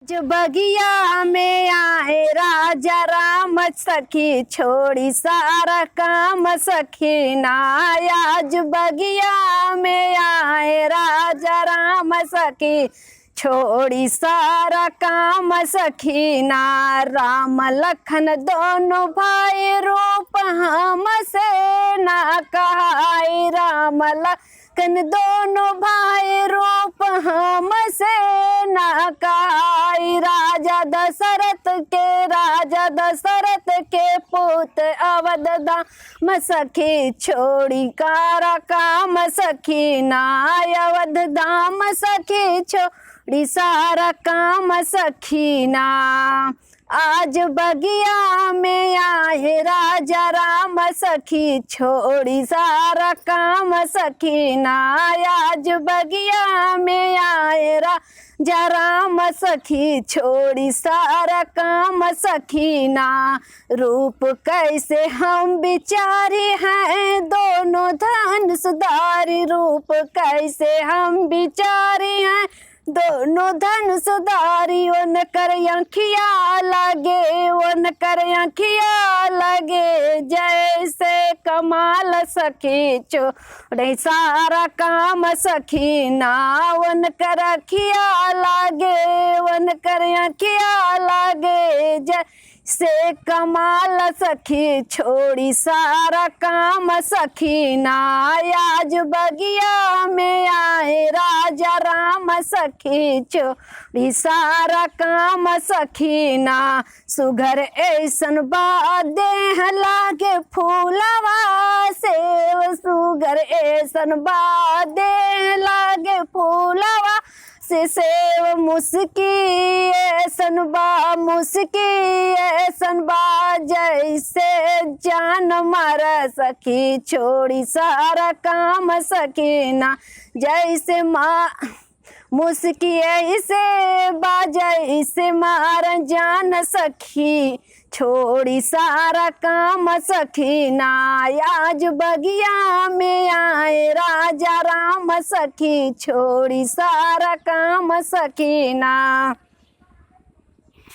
जो बगिया में आए राजा राम सखी छोड़ी सारा काम सखी ना। आज बगिया में आए राजा राम सखी छोड़ी सारा काम सखी ना। राम लखन दोनों भाई रूप हम से ना कहाई। राम लखन दोनों भाई रूप हम से ना कहाई। राजा दशरथ के पुत अवध धाम सखी छोड़ी कारा काम सखी ना। अवध धाम सखी छोड़ी सारा काम सखी ना। आज बगिया में आए राजा राम सखी छोड़ी सारा काम सखी ना। आज बगिया में आए राजा राम सखी छोड़ी सारा काम सखी ना। रूप कैसे हम बिचारी हैं दोनों धन सुधारी। रूप कैसे हम बिचारी हैं दोनों धन सुधारी। वन कर आँखिया लगे वन कर आँखिया लगे जैसे कमाल सखी छोड़े सारा काम सखी ना। वन कर आँखिया लगे वन कर आँखिया लगे जैसे कमाल सखी छोड़ी सारा काम सखी ना। आज बगिया में आए राजा राम सखी छोड़ी सारा काम सखी ना। सुघर ऐसन बादेह लागे फूलवा से। सुघर ऐसन बादेह लागे फूलवा से सेव मुस्की ऐसन बा जैसे जान मार सखी छोड़ी सारा काम सखी ना। जैसे माँ मुस्की ऐसे बाजै से मार जान सखी छोड़ी सारा काम सखी ना। आज बगिया में आए राजा राम सखी छोड़ी सारा काम सखी ना।